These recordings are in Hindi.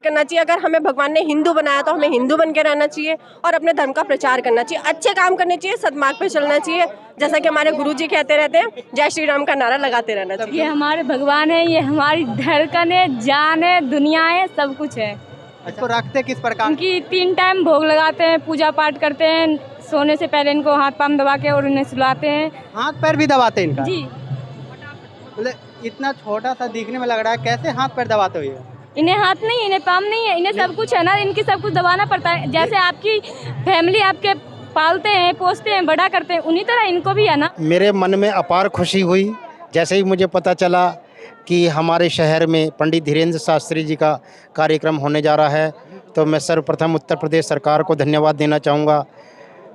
करना चाहिए। अगर हमें भगवान ने हिंदू बनाया तो हमें हिंदू बन के रहना चाहिए और अपने धर्म का प्रचार करना चाहिए, अच्छे काम करने चाहिए, सद्मार्ग पे चलना चाहिए। जैसा कि हमारे गुरुजी कहते रहते हैं, जय श्री राम का नारा लगाते रहना चाहिए। ये हमारे भगवान है, ये हमारी धड़कन है, जान है, दुनिया है, सब कुछ है। इसको रखते किस प्रकार? इनकी 3 टाइम भोग लगाते हैं, पूजा पाठ करते हैं, सोने से पहले इनको हाथ पाँव दबा के और इन्हें सुलाते हैं। हाथ पैर भी दबाते हैं इनका? जी, मतलब इतना छोटा सा दिखने में लग रहा है, कैसे हाथ पैर दबाते हुए? इन्हें हाथ नहीं, इन्हें पाँव नहीं है, इन्हें सब कुछ है ना, इनकी सब कुछ दबाना पड़ता है। जैसे आपकी फैमिली आपके पालते हैं, पोसते हैं, बड़ा करते हैं, उन्हीं तरह इनको भी है ना। मेरे मन में अपार खुशी हुई जैसे ही मुझे पता चला कि हमारे शहर में पंडित धीरेन्द्र शास्त्री जी का कार्यक्रम होने जा रहा है, तो मैं सर्वप्रथम उत्तर प्रदेश सरकार को धन्यवाद देना चाहूँगा,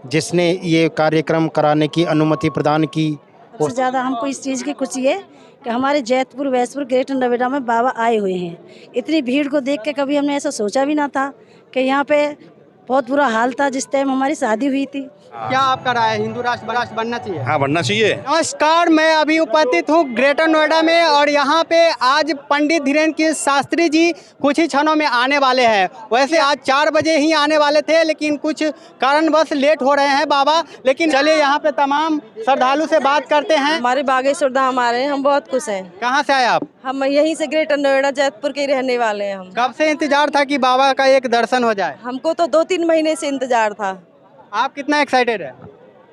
जिसने ये कार्यक्रम कराने की अनुमति प्रदान की। सबसे ज़्यादा हमको इस चीज़ की खुशी है कि हमारे जैतपुर वैसपुर ग्रेटर नोएडा में बाबा आए हुए हैं। इतनी भीड़ को देख के कभी हमने ऐसा सोचा भी ना था कि यहाँ पे बहुत बुरा हाल था जिस टाइम हमारी शादी हुई थी। क्या आपका राय है, हिंदू राष्ट्र बनना चाहिए? हाँ, बनना चाहिए। नमस्कार, मैं अभी उपस्थित हूँ ग्रेटर नोएडा में और यहाँ पे आज पंडित धीरेन्द्र शास्त्री जी कुछ ही क्षणों में आने वाले हैं। वैसे आज 4 बजे ही आने वाले थे, लेकिन कुछ कारणवश लेट हो रहे हैं बाबा। लेकिन चलिए यहाँ पे तमाम श्रद्धालु से बात करते हैं। हमारे बागेश्वर धाम आ रहे हैं, हम बहुत खुश हैं। कहाँ से आए आप? हम यहीं से ग्रेटर नोएडा जैतपुर के रहने वाले हैं। हम कब से इंतजार था कि बाबा का एक दर्शन हो जाए? हमको तो 2-3 महीने से इंतजार था। आप कितना एक्साइटेड है?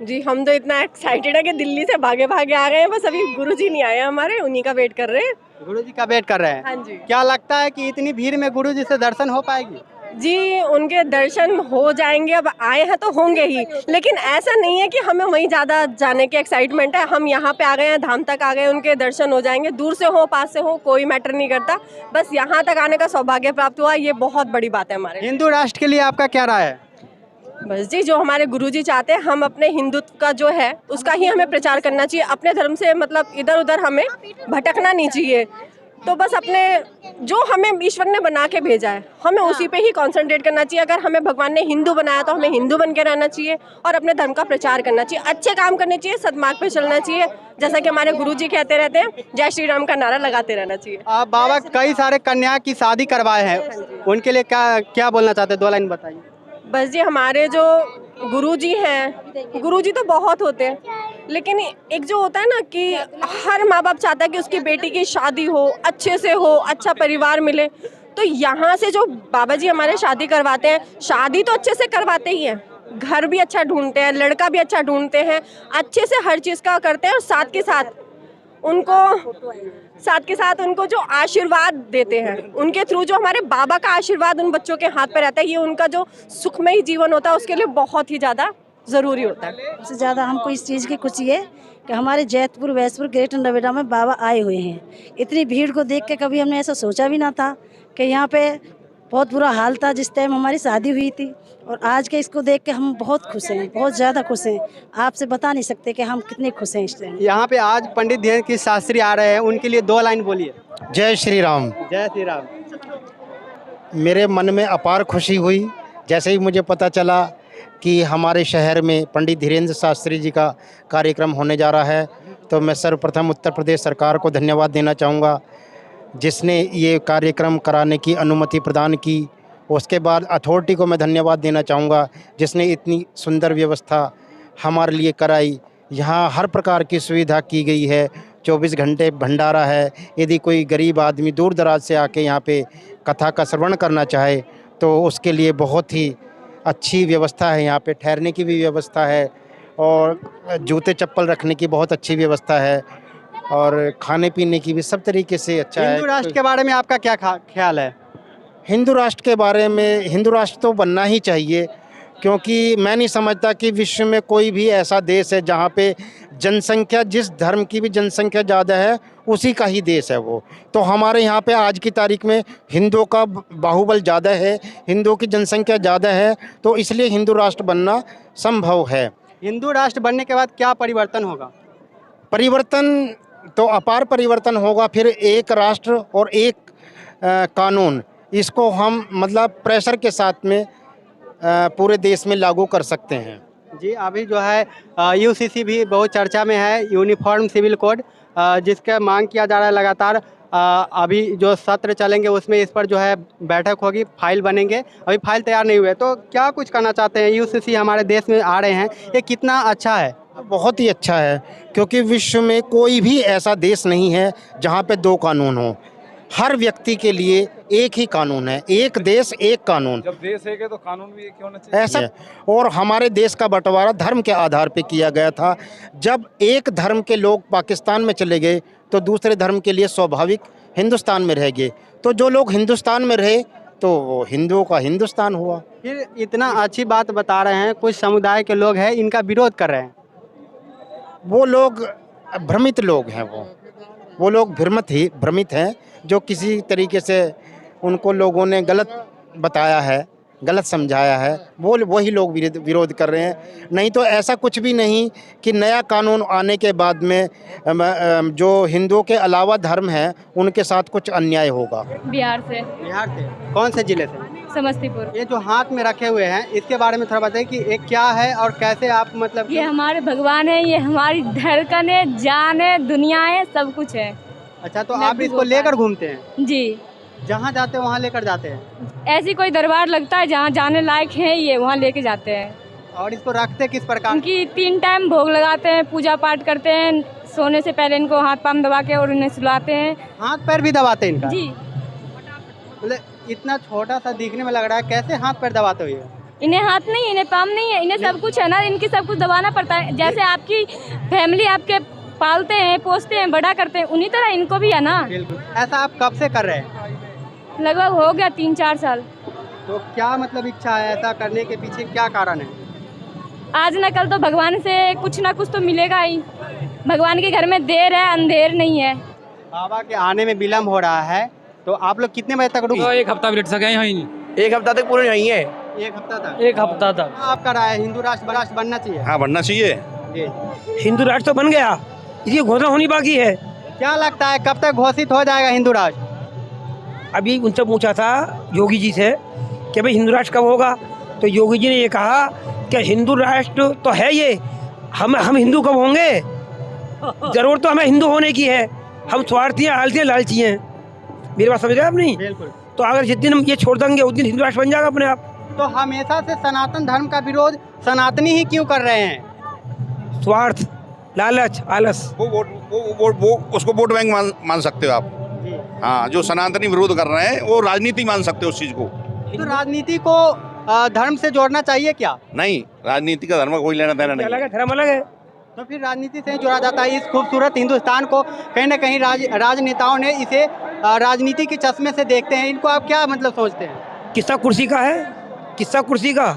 जी, हम तो इतना एक्साइटेड है कि दिल्ली से भागे भागे आ गए हैं। बस अभी गुरुजी नहीं आए हमारे, उन्हीं का वेट कर रहे हैं। गुरुजी का वेट कर रहे हैं? हाँ जी। क्या लगता है कि इतनी भीड़ में गुरुजी से दर्शन हो पाएगी? जी, उनके दर्शन हो जाएंगे। अब आए हैं तो होंगे ही, लेकिन ऐसा नहीं है कि हमें वहीं ज़्यादा जाने की एक्साइटमेंट है। हम यहाँ पे आ गए हैं, धाम तक आ गए, उनके दर्शन हो जाएंगे। दूर से हो, पास से हो, कोई मैटर नहीं करता। बस यहाँ तक आने का सौभाग्य प्राप्त हुआ, ये बहुत बड़ी बात है हमारे लिए। हिंदू राष्ट्र के लिए आपका क्या राय है? बस जी, जो हमारे गुरुजी चाहते हैं, हम अपने हिंदुत्व का जो है उसका ही हमें प्रचार करना चाहिए। अपने धर्म से मतलब इधर उधर हमें भटकना नहीं चाहिए। तो बस अपने जो हमें ईश्वर ने बना के भेजा है, हमें उसी पे ही कंसंट्रेट करना चाहिए। अगर हमें भगवान ने हिंदू बनाया तो हमें हिंदू बन के रहना चाहिए और अपने धर्म का प्रचार करना चाहिए, अच्छे काम करने चाहिए, सद्मार्ग पे चलना चाहिए। जैसा कि हमारे गुरुजी कहते रहते हैं, जय श्री राम का नारा लगाते रहना चाहिए। आप बाबा कई सारे कन्या की शादी करवाए हैं, उनके लिए क्या क्या बोलना चाहते हैं? 2 लाइन बताइए। बस जी, हमारे जो गुरुजी हैं, गुरुजी तो बहुत होते हैं, लेकिन एक जो होता है ना कि हर माँ बाप चाहता है कि उसकी बेटी की शादी हो, अच्छे से हो, अच्छा परिवार मिले। तो यहाँ से जो बाबा जी हमारे शादी करवाते हैं, शादी तो अच्छे से करवाते ही हैं, घर भी अच्छा ढूंढते हैं, लड़का भी अच्छा ढूंढते हैं, अच्छे से हर चीज़ का करते हैं और साथ के साथ उनको जो आशीर्वाद देते हैं, उनके थ्रू जो हमारे बाबा का आशीर्वाद उन बच्चों के हाथ पे रहता है, ये उनका जो सुखमयी जीवन होता है उसके लिए बहुत ही ज़्यादा ज़रूरी होता है। सबसे ज़्यादा हमको इस चीज़ की खुशी है कि हमारे जैतपुर वैसपुर ग्रेटर नोएडा में बाबा आए हुए हैं। इतनी भीड़ को देख के कभी हमने ऐसा सोचा भी ना था कि यहाँ पे बहुत बुरा हाल था जिस टाइम हमारी शादी हुई थी। और आज के इसको देख के हम बहुत खुश हैं, बहुत ज़्यादा खुश हैं। आपसे बता नहीं सकते कि हम कितने खुश हैं इस टाइम। यहाँ पे आज पंडित धीरेन्द्र शास्त्री आ रहे हैं, उनके लिए 2 लाइन बोलिए। जय श्री राम। जय श्री राम। मेरे मन में अपार खुशी हुई जैसे ही मुझे पता चला कि हमारे शहर में पंडित धीरेन्द्र शास्त्री जी का कार्यक्रम होने जा रहा है, तो मैं सर्वप्रथम उत्तर प्रदेश सरकार को धन्यवाद देना चाहूँगा, जिसने ये कार्यक्रम कराने की अनुमति प्रदान की। उसके बाद अथॉरिटी को मैं धन्यवाद देना चाहूँगा, जिसने इतनी सुंदर व्यवस्था हमारे लिए कराई। यहाँ हर प्रकार की सुविधा की गई है, 24 घंटे भंडारा है। यदि कोई गरीब आदमी दूर दराज से आके यहाँ पे कथा का श्रवण करना चाहे तो उसके लिए बहुत ही अच्छी व्यवस्था है। यहाँ पे ठहरने की भी व्यवस्था है और जूते चप्पल रखने की बहुत अच्छी व्यवस्था है और खाने पीने की भी सब तरीके से अच्छा है। हिंदू राष्ट्र के बारे में आपका क्या ख्याल है? हिंदू राष्ट्र के बारे में, हिंदू राष्ट्र तो बनना ही चाहिए, क्योंकि मैं नहीं समझता कि विश्व में कोई भी ऐसा देश है जहाँ पे जनसंख्या, जिस धर्म की भी जनसंख्या ज़्यादा है उसी का ही देश है वो। तो हमारे यहाँ पे आज की तारीख में हिंदुओं का बाहुबल ज़्यादा है, हिंदुओं की जनसंख्या ज़्यादा है, तो इसलिए हिंदू राष्ट्र बनना संभव है। हिंदू राष्ट्र बनने के बाद क्या परिवर्तन होगा? परिवर्तन तो अपार परिवर्तन होगा। फिर एक राष्ट्र और एक कानून, इसको हम मतलब प्रेशर के साथ में पूरे देश में लागू कर सकते हैं। जी, अभी जो है यूसीसी भी बहुत चर्चा में है, यूनिफॉर्म सिविल कोड, जिसका मांग किया जा रहा है लगातार। अभी जो सत्र चलेंगे उसमें इस पर जो है बैठक होगी, फाइल बनेंगे। अभी फाइल तैयार नहीं हुए, तो क्या कुछ करना चाहते हैं? यूसीसी हमारे देश में आ रहे हैं, ये कितना अच्छा है? बहुत ही अच्छा है, क्योंकि विश्व में कोई भी ऐसा देश नहीं है जहाँ पे दो कानून हो। हर व्यक्ति के लिए एक ही कानून है, एक देश एक कानून। जब देश एक है तो कानून भी एक ही होना चाहिए। ऐसा, और हमारे देश का बंटवारा धर्म के आधार पे किया गया था। जब एक धर्म के लोग पाकिस्तान में चले गए तो दूसरे धर्म के लिए स्वाभाविक हिंदुस्तान में रह गए। तो जो लोग हिंदुस्तान में रहे तो वो हिंदुओं का हिंदुस्तान हुआ। फिर इतना अच्छी बात बता रहे हैं, कुछ समुदाय के लोग हैं इनका विरोध कर रहे हैं। वो लोग भ्रमित लोग हैं, वो लोग भ्रमित हैं, जो किसी तरीके से उनको लोगों ने गलत बताया है, गलत समझाया है, वो वही लोग विरोध कर रहे हैं। नहीं तो ऐसा कुछ भी नहीं कि नया कानून आने के बाद में जो हिंदुओं के अलावा धर्म है उनके साथ कुछ अन्याय होगा। बिहार से। बिहार से? कौन से जिले से? समस्तीपुर। ये जो हाथ में रखे हुए हैं इसके बारे में थोड़ा बताइए कि ये क्या है और कैसे आप मतलब ये हमारे भगवान है, ये हमारी धड़कन है, जान है, दुनिया है, सब कुछ है। अच्छा, तो आप इसको लेकर घूमते हैं? जी, जहाँ जाते हैं वहाँ लेकर जाते हैं? ऐसी कोई दरबार लगता है जहाँ जाने लायक है ये, वहाँ लेके जाते हैं। और इसको रखते किस प्रकार? उनकी 3 टाइम भोग लगाते हैं, पूजा पाठ करते हैं, सोने से पहले इनको हाथ पाँव दबा के और उन्हें सुलाते हैं। हाथ पैर भी दबाते हैं इनका? जी। मतलब इतना छोटा सा दिखने में लग रहा है, कैसे हाथ पैर दबाते हो ये? इन्हें हाथ नहीं, इन्हें पाम नहीं है, इन्हें सब कुछ है ना, इनकी सब कुछ दबाना पड़ता है। जैसे आपकी फैमिली आपके पालते हैं, पोसते हैं, बड़ा करते हैं, उन्हीं तरह इनको भी है ना। बिल्कुल। ऐसा आप कब से कर रहे हैं? लगभग हो गया 3-4 साल। तो क्या मतलब इच्छा है, ऐसा करने के पीछे क्या कारण है? आज न कल तो भगवान से कुछ ना कुछ तो मिलेगा ही। भगवान के घर में देर है, अंधेर नहीं है। बाबा के आने में विलम्ब हो रहा है, तो आप लोग कितने बजे तक रुके? 1 हफ्ता भी लेट सके हैं ही। 1 हफ्ता तक पूरे नहीं है। 1 हफ्ता तक? 1 हफ्ता तक। आपका राय हिंदू राष्ट्र बनना चाहिए? हाँ, बनना चाहिए। जी। हिंदू राष्ट्र तो बन गया, इसकी घोषणा होनी बाकी है। क्या लगता है कब तक घोषित हो जाएगा हिंदू राष्ट्र? अभी उनसे पूछा था योगी जी से कि भाई हिंदू राष्ट्र कब होगा, तो योगी जी ने ये कहा कि हिंदू राष्ट्र तो है ये, हम हिंदू कब होंगे? जरूरत तो हमें हिंदू होने की है, हम स्वार्थी हैं, आलसी हैं, लालची हैं। मेरी बात समझ रहे आप नहीं? बिल्कुल। तो अगर जिस दिन हम ये छोड़ देंगे उस दिन हिंदू राष्ट्र बन जाएगा अपने आप। तो हमेशा से सनातन धर्म का विरोध सनातनी ही क्यों कर रहे हैं? स्वार्थ, लालच, आलस। वो उसको वोट बैंक मान सकते हो आप। हाँ, जो सनातनी विरोध कर रहे हैं वो राजनीति मान सकते हो उस चीज को। तो राजनीति को धर्म से जोड़ना चाहिए क्या? नहीं, राजनीति का धर्म का कोई लेना देना नहीं अलग है। है, धर्म अलग है। तो फिर राजनीति से ही जोड़ा जाता है। इस खूबसूरत हिंदुस्तान को कहीं ना कहीं राजनेताओं ने इसे राजनीति के चश्मे से देखते हैं। इनको आप क्या मतलब सोचते हैं? किस्सा कुर्सी का है, किस्सा कुर्सी का।